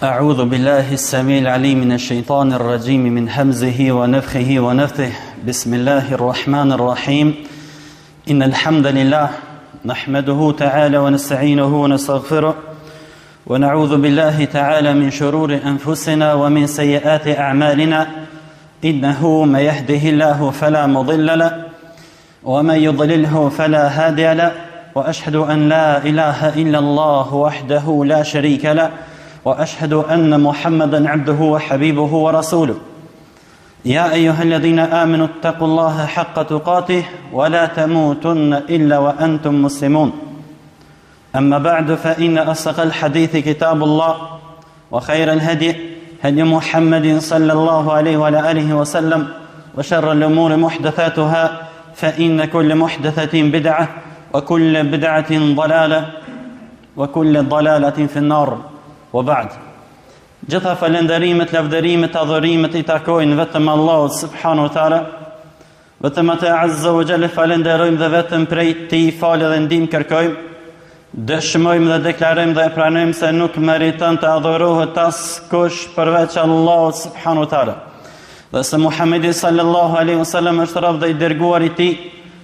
أعوذ بالله السميع العليم من الشيطان الرجيم من همزه ونفخه ونفثه بسم الله الرحمن الرحيم إن الحمد لله نحمده تعالى ونستعينه ونستغفره ونعوذ بالله تعالى من شرور أنفسنا ومن سيئات أعمالنا إنه من يهده الله فلا مضل له ومن يضلله فلا هادي له وأشهد أن لا إله إلا الله وحده لا شريك له وأشهد أن محمدا عبده وحبيبه ورسوله يا أيها الذين آمنوا اتقوا الله حق تقاته ولا تموتن إلا وأنتم مسلمون أما بعد فإن أصدق الحديث كتاب الله وخير الهدي هدي محمد صلى الله عليه وعلى آله وسلم وشر الأمور محدثاتها فإن كل محدثة بدعة وكل بدعة ضلالة وكل ضلالة في النار وبعد. Gjitha falenderimet, lavdërimet, adhurimet I takojnë vetëm Allahut subhanahu wa taala. Vetëm atë azza wa jalla falenderojmë dhe vetëm prej Tij falë dhe ndihmë kërkojmë. Dëshmojmë dhe deklarojmë dhe pranojmë se nuk meriton të adhurohet askush përveç Allahut subhanahu wa taala. Dhe se Muhamedi sallallahu alaihi wasallam është rob dhe I dërguar I Tij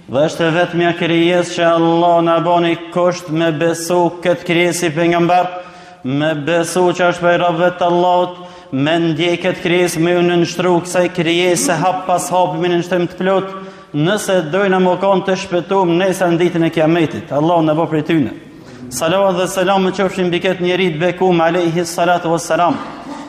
dhe është vetmja krijesë që Allah na boni kusht me besu këtë krijesë pejgamber. Me besu që është për robëve të Allahut, me ndjeket krijesë, me ju nënshtru kësaj krijesë hap pas hapi me nënshtrim të plot, nëse dojnë më kanë të shpëtuar nesër në ditën e Kiametit. Allahu na bëj prej tyre. Salavat dhe selam më qofshin mbi këtë njerit bekum alayhi salatu wassalam,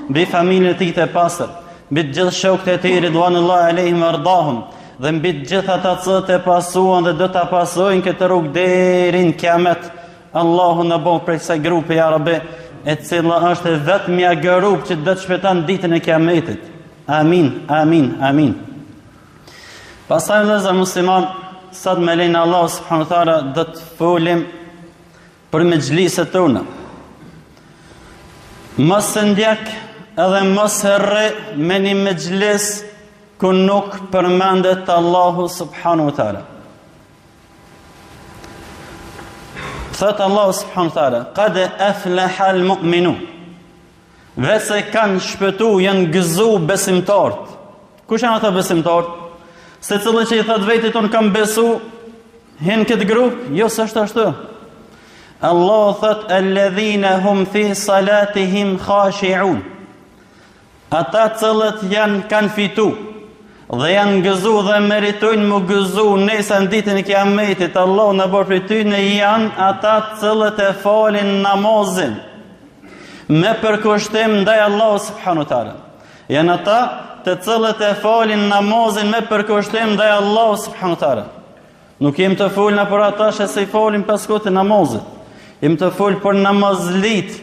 mbi familjen e tij të pastër, mbi të gjithë shokët e tij ridwanullahi alayhim wardahum, dhe mbi të gjithë ata që të pasuan dhe do ta pasojnë këtë rrugë deri në Kiamet. Allahu na bëj prej kësaj grupi ya Rabbi, e cila është vetmja grup që do të shpëton ditën e Kiametit. Amin, amin, amin. Pastaj vëllezër musliman, sot me lenin Allah subhanahu wa taala do të folim për mexhliset tona. Mos e ndjek edhe mos e rre me një mexhlis ku nuk përmendet Allahu subhanahu wa taala. Thot Allah subhanahu wa taala, qad aflaha al-mu'minun. Vese kanë shpëtu, janë gëzu besimtarët. Kush janë ata besimtarët? Secili që I thot vetit unë kam besu, hin këtë grup, jo s'është ashtu. Allah thot alladhina hum fi salatihim khashi'un. Ata cilët kanë fitu dhe janë gëzu dhe meritojnë më gëzu nesër në ditën e Kiametit. Allah në bërë për ty në janë ata cilët e falin namazin me përkushtim ndaj Allah subhanahu taala. Janë ata të cilët e falin namazin me përkushtim ndaj Allah subhanahu taala. Nuk jem të fol në për ata që se I falin pas kohët e namazit. Jem të fol për namazlit.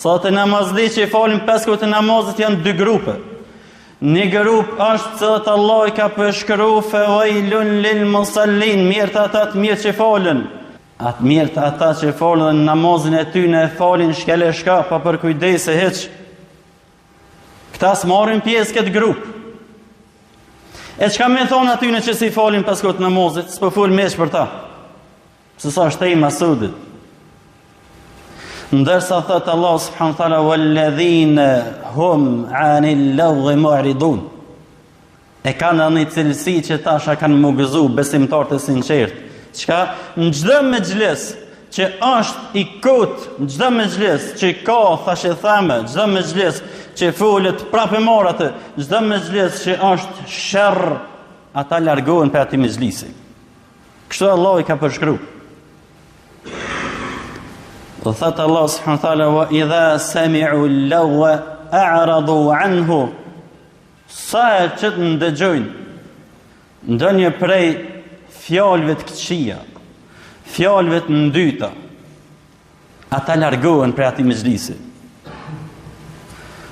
Sa të namazlit që I falin pas kohët e namazit janë dy grupe. Një grup është cilët Allah I ka përshkru fawailun lil musallin, mirë të ata të mirë që falen. Atë mirë të ata që falen namazin e tyne e falin shkele shka, pa për kujdese heq. Këta s'marrin pjesë këtë grup. E çka me thonë atyne që si falin pas këtë namazit, s'po fol mesh për ta. Se sa është e Masudit. Ndërsa thot Allah subhanahu wa taala walladhina hum 'anil lagwi mu'ridun. E kanë një cilësi që tasha kanë më gëzu besimtarët e sinqert. Çka në çdo mexhlis që është I kot, në çdo mexhlis që ka thashë thamë, çdo mexhlis që folet prapë marr atë, çdo mexhlis që është sherr, ata largohen për atë mexhlisi. Kështu Allah I ka përshkruar. Dhe thëtë Allah subhanahu wa taala wa idha sami'u al-lagwa a'radu anhu. Sa që të ndëgjojnë ndonjë prej fjalëve të këqija, fjalëve të ndyta, ata largohen prej atij mexhlisi.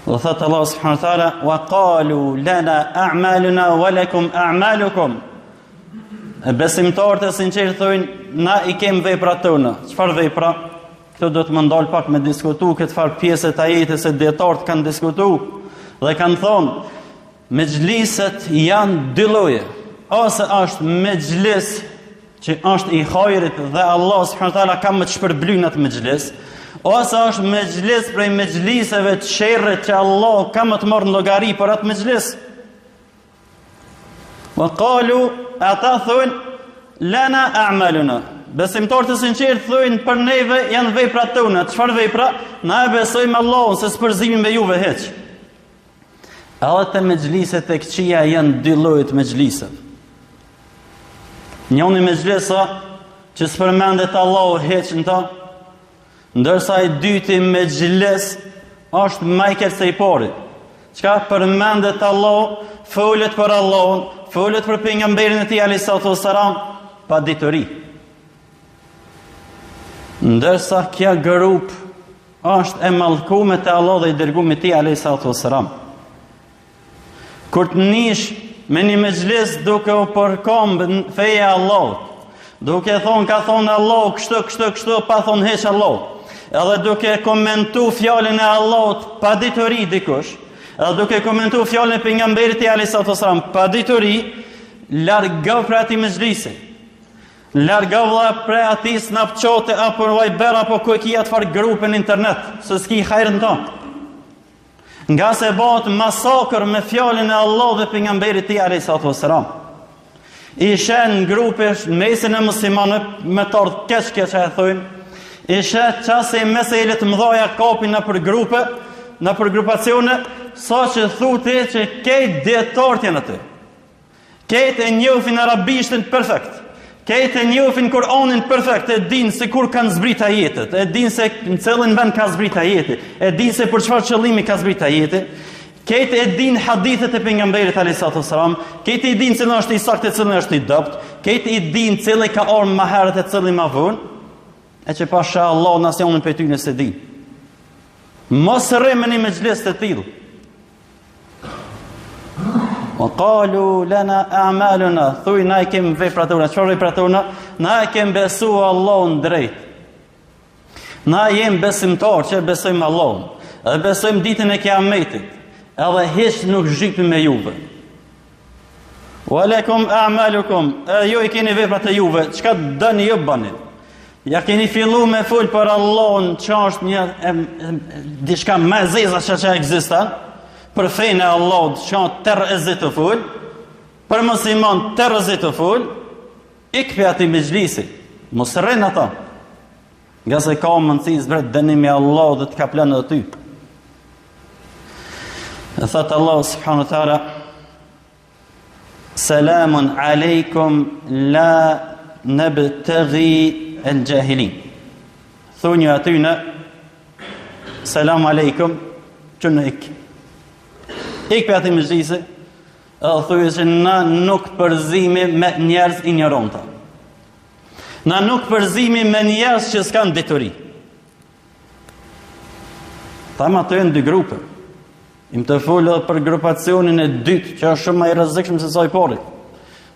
Dhe thëtë Allah subhanahu wa taala wa qalu lana a'maluna wa lakum a'malukum. Besimtarët e sinqertë thonë na I kem veprat tona. Çfarë vepra? Këto do të më ndalë pak me diskutu këtë farë pjesë të ajetës e dietarët kanë diskutu dhe kanë thonë mexhliset janë dy lloje. Ose është mexhlis që është I hajrit dhe Allah subhanahu wa taala ka më të shpërblyen atë mexhlis, ose është mexhlis prej mexhliseve të sherrit që Allah ka më të marrë në llogari për atë mexhlis. Wa qalu, ata thonë lana a'maluna. Besimtarët e sinqertë thonë për neve janë veprat tona. Çfarë vepra? Na e besojmë Allahun se s'përzimin me juve hiç. Edhe të mexhliset e këqija janë dy lloje të mexhliseve. Njëri mexhlisa që s'përmendet Allahu hiç në ta, ndërsa i dyti mexhlis është më i keq se i pari. Çka përmendet Allahu, folet për Allahun, folet për pejgamberin e tij alayhisalatu wassalam pa dituri. Ndërsa kja grup është e mallkuar te Allah dhe i dërguar me tij alayhisalatu wassalam. Kur të nish me një mexhlis duke u përkombë në feja e Allahut, duke thonë ka thonë Allah kështu, pa thonë hiç Allah, edhe duke komentu fjalën e Allahut pa dituri dikush, edhe duke komentu fjalën e pejgamberit e alayhisalatu wassalam pa dituri, largo prej atij mexhlisi. Largo vëlla prej atij Snapchat apo Viber apo ku e ki atë far grupe në internet, se s'ki hajër në ta. Nga se bëhet masakër me fjalën e Allah dhe pejgamberit e tij alayhisalatu wassalam. I shen grupe në mesin e muslimanëve me tordh keq e thonë. I shen çase meselet mëdha kapin nëpër grupe, nëpër grupacione, saqë thotë që këtë dietarët janë aty. Këtë e njohin arabishtën perfekt. Këtë e njohin Kur'anin perfekt, e din se kur kanë zbrit ajetet, e din se në cilin vend ka zbrit ajeti, e din se për çfarë qëllimi ka zbrit ajeti. Këtë e din hadithet e pejgamberit alayhisalatu wassalam, këtë i din cilën është i saktë, cilën është i dopt, këtë i din cili ka orë më herët e cili më vonë, e që pasha Allah nasionin për ty nëse din. Mos rremeni me mexhlis të tillë. O qalu lana a'maluna, thuj na i kem veprat tona, çfarë veprat tona? Na i kem besuar Allahun drejt. Na jem besimtar që besojmë Allahun, edhe besojmë ditën e Kiametit, edhe hiç nuk zhipim me juve. Wa lakum a'malukum, ju i keni veprat e juve, çka dëni ju bëni. Ja keni fillu me fol për Allahun, që është një diçka më e zeza që ekziston. Për fejnë e Allah që tërë e zitë të full, për musliman tërë e zitë të full, ikpe ati me gjlisi, mos rrenë ata, nga se ka mundësi zbret dënimi Allah dhe të ka planë dhe ty. E thëtë Allah subhanu ta'ala, Selamun alejkum la nabtaghi el gjahilin. Thunju atyne, Selamu alejkum, që në ikë. Ik për ati më gjise, edhe thujë që na nuk përzimi me njerëz ignoronta. Na nuk përzimi me njerëz që s'kan dituri. Thamë ato janë dy grupe. Im të folë për grupacionin e dytë, që është shumë më i rrezikshëm se sa i pari.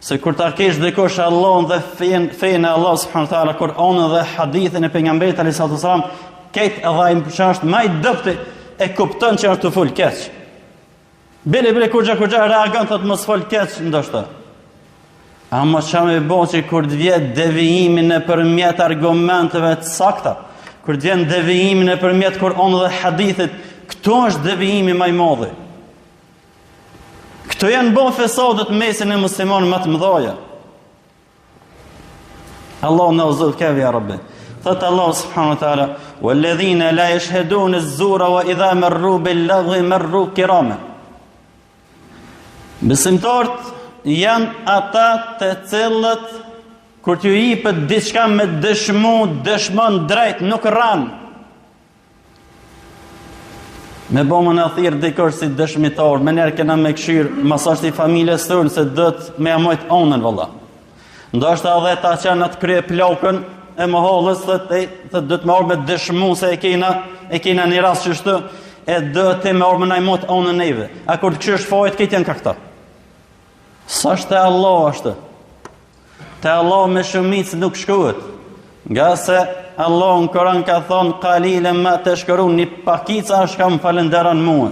Se kur ta kesh dikush Allahun dhe fenë e Allah subhanahu wa taala, Kur'anin dhe hadithin e pejgamberit alayhisalatu wasalam, këtë edhe ai që është më i dobët e kupton që është të fol keq. Bile kur reagon thot mos fol keq ndoshta. Ama çam e bën që kur të vjet devijimi nëpërmjet argumenteve të sakta, kur të vjen devijimi nëpërmjet Kur'anit dhe hadithit, këto është devijimi më i madh. Këto janë bën fesadet mesin e muslimanëve më të mëdha. Allahu na uzot kavi ya rabbi. Thot Allah subhanahu wa taala, "Walladhina la yashhaduna az-zura wa idha marru bil-lagwi marru kirama." Besimtarët janë ata të cilët kur t'ju jepet diçka me dëshmon drejt, nuk rran. Me bëmë në thirë dikër si dëshmitar, me njerë kena me këshirë masasht i familjes tërnë se dët me amojt onën vëlla. Ndo është edhe ta qenë atë krye plakën e më halës, thët dët me orë me dëshmu se e kena një rast qështu, e dët e me orë me najmot onën neve. A kur të këshirë shfajt, këtë janë ka këta. Sa është e Allah është? Te Allah me shumicë nuk shkuhet. Nga se Allah në Koran ka thonë, kalile ma të shkërun, një pakica është ka më falenderan mua.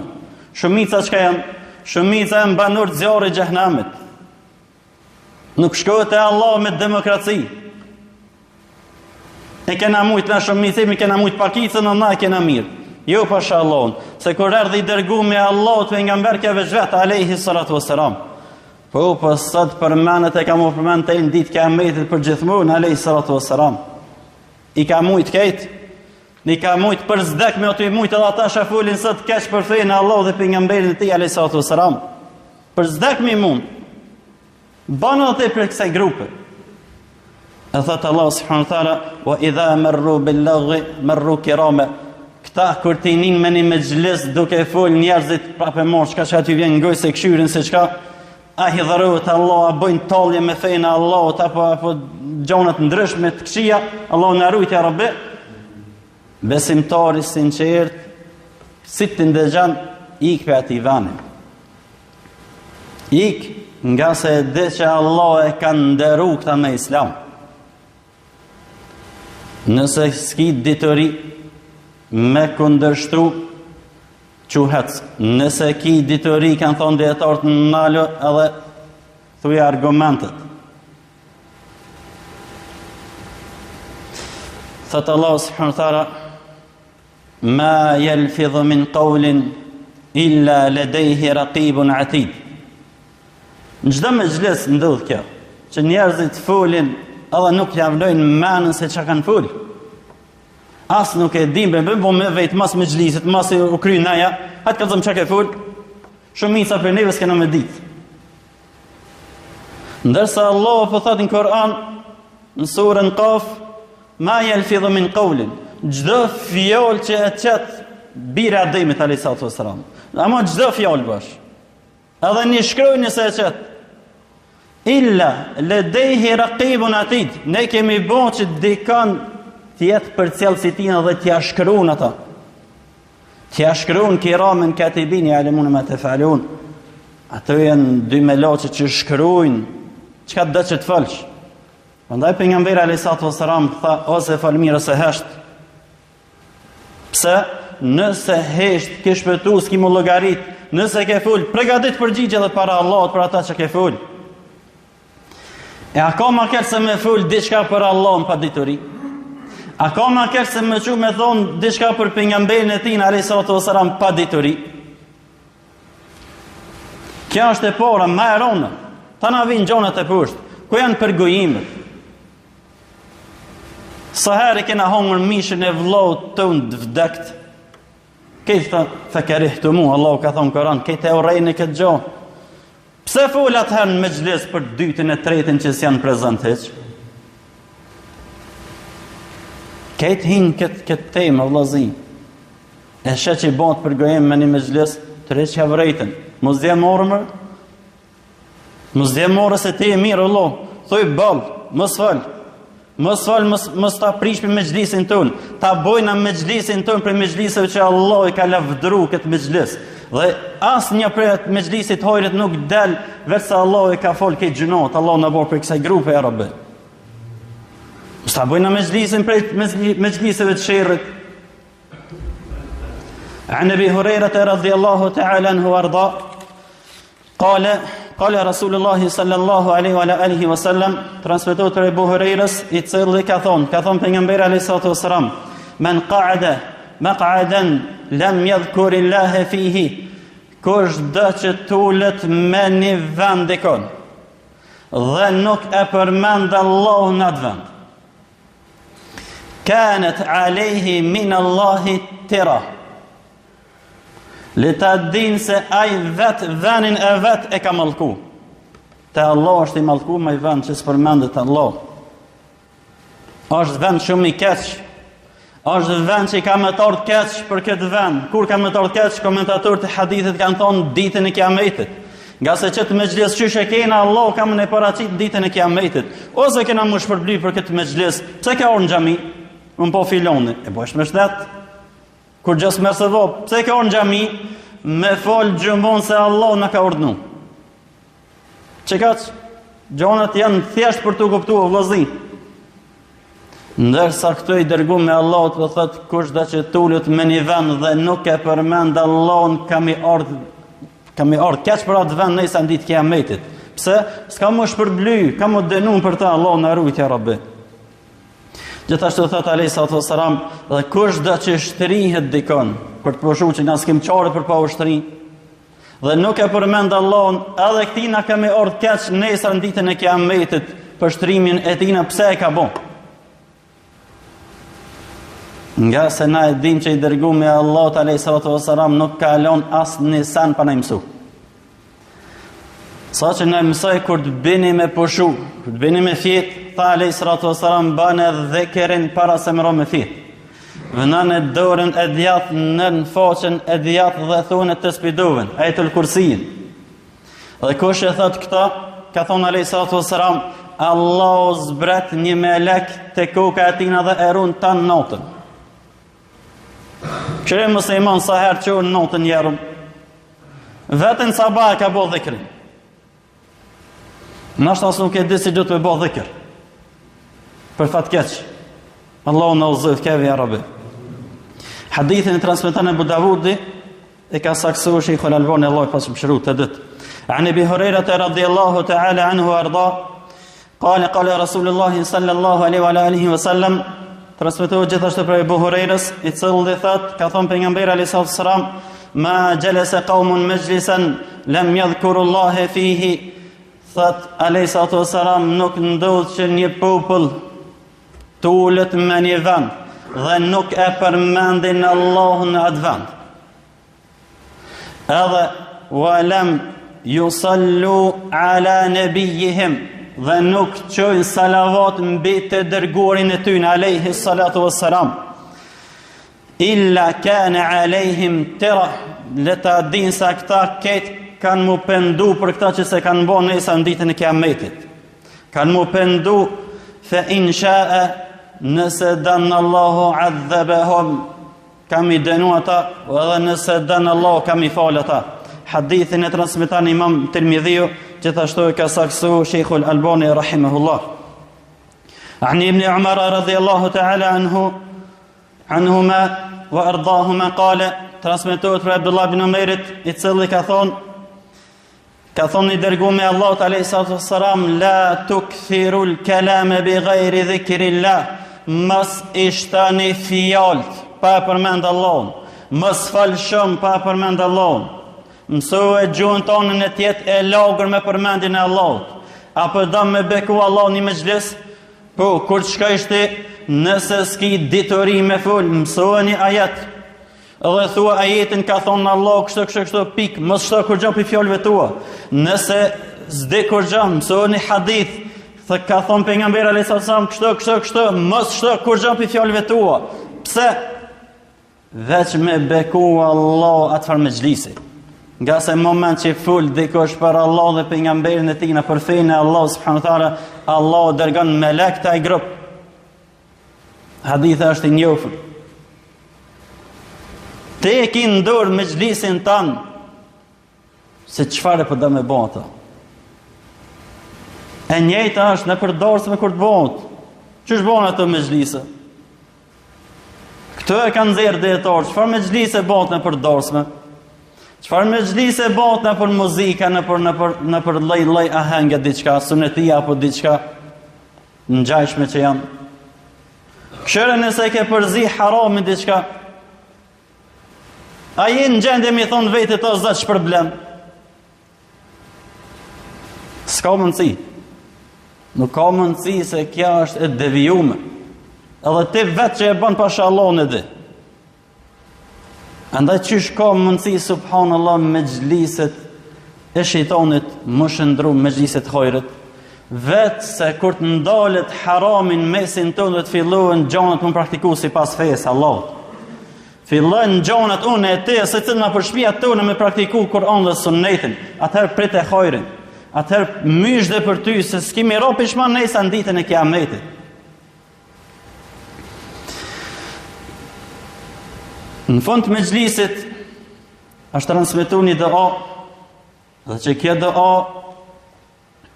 Shumica që ka janë? Shumica e më banur të zjarë i gjëhnamit. Nuk shkohet e Allah me demokraci. E kena mujt në shumë, mi themi kena mujt pakicën, në kena mirë. Jo pasha Allahun, se kur erdhi i dërguar me Allah të pejgamberkave vetë alayhi salatu wassalam. Po sot përmendet e kam përmend të në ditë kiametit për gjithmonë alayhi salatu wassalam. I ka mujt këtë, i ka mujt për zdek me ato i mujt edhe ata shafulin sot keq për fenë Allah dhe pejgamberin e tij alayhi salatu wassalam. Për zdek me mund. Banë atë për kësaj grupe. E thot Allah subhanahu wa taala, wa idha marru bil laghi marru kirama. Këta kur të inin me një mexhlis duke fol njerëzit prapë mor, çka aty vjen ngoj se këshyrin se çka a hidhërohet Allah, a bojnë tallje me fejnë Allahut apo gjonat ndryshme të këqija, Allah na ruaj ya Rabbi. Besimtari sinqert, si të ndëgjan, ik për ati vanin. Ik nga se e dhe që Allah e ka ndëru këta me Islam. Nëse s'ki ditëri me kundërshtru quhet. Nëse ki ditëri kanë thonë dietarët në nalo edhe thuj argumentet. Thot Allah subhanahu wa taala, ma yalfidhu min qawlin illa ladayhi raqibun atid. Në çdo mexhlis ndodh kjo, që njerëzit folin edhe nuk javlojnë menën se çka kanë fol. As nuk e dim, po me vetë mas mexhlisit, mas u kry naja, atë ka thënë çka ke fol. Shumica për neve s'kena me ditë. Ndërsa Allah po thotë në Kur'an, në surën Qaf, ma yalfidhu min qawlin. Çdo fjalë që e çet bira Ademit alayhi salatu wassalam. Ama çdo fjalë bash. Edhe një shkronjë se e çet. Illa ladayhi raqibun atid. Ne kemi bën që dikon të jetë për cilësi tina dhe t'ja shkruan ata. T'ja shkruan kiramen katibin ya'lamun ma taf'alun. Ato janë dy meloçe që shkruajnë çka do të folsh. Prandaj pejgamberi alayhi salatu wassalam tha ose fal mirë ose hesht. Pse? Nëse hesht ke shpëtu s'ki më llogarit, nëse ke fol, përgatit përgjigje edhe para Allahut për ata që ke fol. E akoma kërë se me fol diçka për Allahun pa dituri. Akoma kërë se me që me thonë diçka për pejgamberin e tij alayhi salatu wassalam pa dituri. Kjo është e para, më e rënda. Ta na vinë gjonat e poshtë. Ku janë përgojimet? Sa herë kena hongër mishën e vllaut ton të vdekt. Këtë fakarihtumu, Allahu ka thonë Kur'an, këtë e urrejnë këtë gjë. Pse fol atëherë në mexhlis për dytën e tretën që s'janë prezant hiç? Këtë hinë këtë temë, vllazi. E shë që i bëndë përgojim me një mexhlis, të reqë që vrejten. Mos dhe morë mërë? Mos dhe morë se ti e mirë, Allah. Thuj balë, mos falë. Mos falë, mos ta prish për mexhlisin tonë. Ta bojna mexhlisin tonë për mexhlisëve që Allah i ka lavdru këtë mexhlis. Dhe asë një për atë mexhlisit hojrit nuk del, versa Allah i ka folë këtë gjunat. Allah në borë për kësaj grupe e Rabbi. Mos ta bojna mexhlisin për mexhlisëve të sherrit. عن أبي هريرة رضي الله تعالى عنه وارضاه قال رسول الله صلى الله عليه وعلى آله وسلم transmetohet për Abu Hurajras i cili ka thonë pejgamberi alayhi salatu wasalam man qa'ada maq'adan lam yadhkur Allah fihi kush do që tulet me një vend dikon dhe nuk e përmend Allahun në atë vend kanat alayhi min Allah tira. Le ta din se ai vet venin e vet e ka mallku. Te Allah është i mallku me vend që s'përmendet Allah. Është vend shumë i keq. Është vend që ka më të ardhur keq për këtë vend. Kur ka më të ardhur keq, komentatorët e hadithit kanë thonë ditën e Kiametit. Nga se çet mexhlis çysh e kena Allah ka më paraqit ditën e Kiametit. Ose kena më shpërbly për këtë mexhlis. Pse ka orë në xhami? Un po filoni. E bësh me shtet. Kur gjas me se vop, pse ka orë në xhami, me fol gjumon se Allah në ka urdhnu. Çekaç, gjonat janë thjesht për të kuptuar vllazni. Ndërsa këto i dërguar me Allahut do thotë kush do që tulet me një vend dhe nuk e përmend Allahun kam i ardh keq për atë vend nëse ditë Kiametit. Pse? S'ka më shpërbly, ka më dënuar për ta, Allah na ruaj ya Rabbi. Gjithashtu thot alayhi salatu wassalam, dhe kush do që shtrihet dikon për të pushuar që na s'kem çore për pa ushtri, dhe nuk e përmend Allahun, edhe këtij na kemi urdh keq nesër në ditën e Kiametit për shtrimin e tij, pse e ka bën? Nga se na e dim që i dërguar me Allahu alayhi salatu wassalam nuk ka lënë asnjë sen pa na mësu. Sa që në mësoj kur të bini me pushu, kur të bini me fjet, tha alayhi salatu wassalam, bane dhekërin para se më ro me fjet. Vënën e dorën e djathë në faqen e djathë dhe thunë të spiduven, ajetul kursiin. Dhe kush e thot këta, ka thonë alayhi salatu wassalam, Allahu zbret një melek të koka e tina dhe erun tanë notën. Qëre musliman sa herë që unë notën jerëm, vetën sabah ka bo dhikrin. Nashtë asë nuk e di si gjithë me bo dhikr. Për fatë keq. Allahu në uzëv, kevi arabi. Hadithin e transmeton e Abu Davudi, e ka saksu Sheikhul Albani, Allah i pasë mëshiru të dytë. An Abi Hurairah radhiyallahu ta'ala anhu arda, qala Rasulullahi sallallahu alaihi wa alihi wa sallam, transmetohet gjithashtu prej Abu Hurairës, i cili thot, ka thonë pejgamberi alayhi salatu wassalam, ma jalasa qaumun majlisan lam yadhkurullaha fihi. Thot alayhi salatu wassalam, nuk ndodh që një popull të ulet me një vend dhe nuk e përmendin Allahun në atë vend. Edhe walam yusallu ala nabiyihim, dhe nuk qojnë salavat mbi të dërguarin e tyne alayhi salatu wassalam, illa kana alayhim tira, le ta din sa këta ketë kanë mu pendu për këta që se kanë bo nesa në ditën e Kiametit. Kanë mu pendu, fe in sha'a, nëse dënë Allahu adhebehum, kam i dënu ata, edhe nëse dënë Allahu kam i falë ata. Hadithin e transmeton Imam Tirmidhiu, gjithashtu e ka saksu Sheikhul Albani rahimahullah. Ani ibn Umar radhiyallahu ta'ala anhuma wa ardahuma qala, transmetohet për Abdullah ibn Umayrit, i cili ka thonë i dërguar me Allahu alayhi salatu wassalam, la tukthiru al-kalama bighayri dhikrillah, mos ishtani fjalt pa përmend Allahun, mos fal shumë pa përmend Allahun. Mësoj gjuhën tonë në të jetë e lagër me përmendjen e Allahut. Apo do me beku Allahun në mezhlis? Po, kur shkojsh ti, nëse s'ki ditori me fol, mësoj një ajet. Dhe thua ajetin ka thonë Allah kështu pik, mos shto kur gjë për fjalëve tua. Nëse s'di kur gjë, mësoj një hadith, thë ka thonë pejgamberi alayhi salatu wasallam kështu, mos shto kur gjë për fjalëve tua. Pse? Veç me beku Allah atëfar mezhlisi. Nga se moment që ful dikush për Allah dhe pejgamberin e tij në për fenë e Allah subhanahu wa taala, Allah dërgon melek taj grup. Hadithi është i njohur. Te e ki ndor me gjlisin tanë, se qëfare për do me bëta. E njëjta është në përdorës me kur të bëtë. Qësh bënë ato me gjlisë? Këto e kanë zirë djetarë, qëfar me gjlisë e bëtë në përdorës me? Qëfar me gjlisë e bëtë në për muzika, në për lej ahengja diqka, sunetia apo diqka, në gjajshme që janë. Këshëre nëse ke përzi harami diqka, a jenë në gjendje mi thonë vetë të zë që problem. S'ka mundësi. Nuk ka mundësi se kja është e devijume. Edhe ti vetë që e bënë pasha Allah në di. Andaj qysh ka mundësi subhanallah me gjliset e shejtanit më shëndru me gjliset hojrët. Vetë se kur të ndalet haramin mesin të dhe të fillohen gjanët më praktiku si pas fejës Allahut. Fillojnë gjonat unë e te, se cilë në përshpia tonë me praktiku Kur'an dhe sunnetin, atëherë prit e hojrin, atëherë mysh dhe për ty, se s'ki miro pishman nejsa në ditën e Kiametit. Në fund të mezhlisit, është transmetu një dua, dhe që kjo dua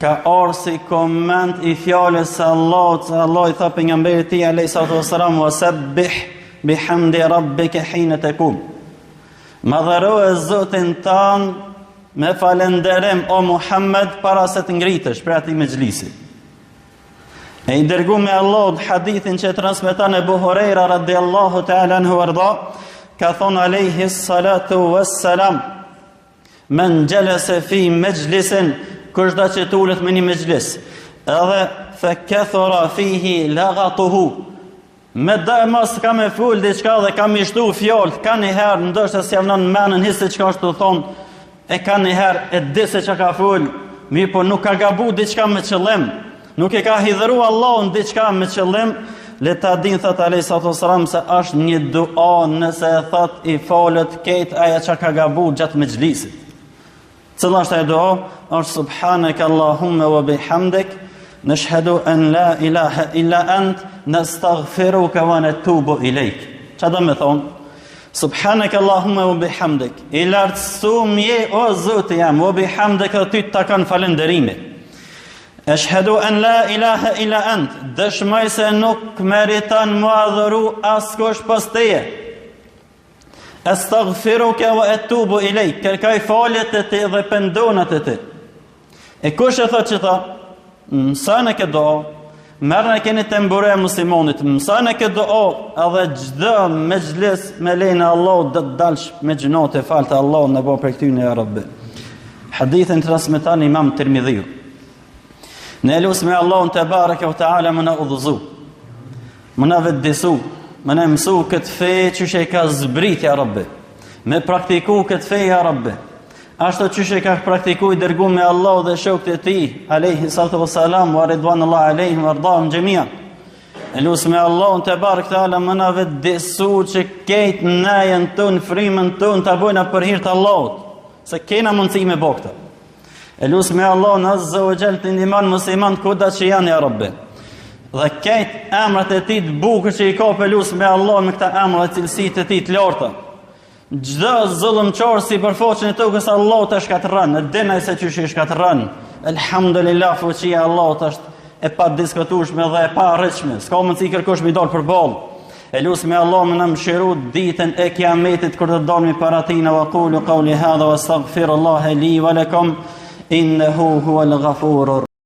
ka orë si koment i fjales se Allah i tha pejgamberit tij alayhi salatu wassalam, wasabbih bihamdi rabbika hina takum. Madharo e Zotin tan me falenderem o Muhammed para se të ngritesh për atij mezhlisi. E I dërguar me Allah hadithin që transmeton Abu Huraira radhiyallahu ta'ala anhu warda, ka thonë alayhi salatu wassalam, men jalasa fi majlisin, kushda që tulet me një mejlis, edhe fa kathura fihi laghatuhu, me mos ka me ful diçka dhe ka mi shtu fjalë, ka një herë ndoshta si javnon menën hisë çka është të thonë, e ka një herë e di se çka ka ful, mirë po nuk ka gabu diçka me qëllim, nuk e ka hidhëru Allahun diçka me qëllim, le ta din thot alayhi salatu wasalam se është një dua nëse e thot I falet ketë aja që ka gabu gjatë mejlisit. Cila është e dua? Është subhanaka Allahumma wa bihamdik, nashhadu an la ilaha illa ant, nastaghfiruka wa natubu ilayk. Çfarë do të thonë? Subhanaka Allahumma wa bihamdik, I lartësuam je o Zoti jam, wa bihamdik ty të takon falënderimi. Ashhadu an la ilaha illa ant, dëshmoj se nuk meriton mu adhuru askush pas teje. Astaghfiruka wa atubu ilayk, kërkoj falje të ti dhe pendohet të ti. E kush e thot që tha? Mësane këtë doa, merë në keni të mbure e muslimonit, mësane këtë doa, edhe gjdo me gjlis me lejnë Allah dhe të dalsh me gjënot e falë të Allah në bo për këtyne e Rabbi. Hadithin transmeton Imam Tirmidhiu. Në elus me Allah në të barëke o ta'ala më në udhëzu, më në vëddisu, më në mësu këtë fej që që I ka zbritja Rabbi, me praktiku këtë fej ja Rabbi. Ashtu që që ka praktiku I dërgu me Allah dhe shokët e ti, alayhi salatu wassalam, wa ridwanullah alayhim wa ardahum gjemian. Elus me Allah në të barëke o ta'ala më në vëddisu që kejtë najen tënë, frimën tënë të bojna për hirtë Allahut, se kena mundësi me bokta. Elus me Allah në azza wa jall të ndiman musliman kuda që janë ja Rabbi. Dhe kejt emrat e ti të bukër që I ka pelus me Allah me këta emrat cilësit e ti të larta. Gjdo zullumqor si përfoqën e tukës Allah të shkatërën, e dinaj se që që shkatërën. Elhamdulillah fuqia Allah të është e pa diskutueshme dhe e pa rritshme. S'ka mundësi kërkush mi dalë për balë. Elus me Allah më në mshiru ditën e kiametit kër të dalmi para tina wa qulu qawli hadha wa astaghfirullaha li wa lakum innahu huwal ghafurur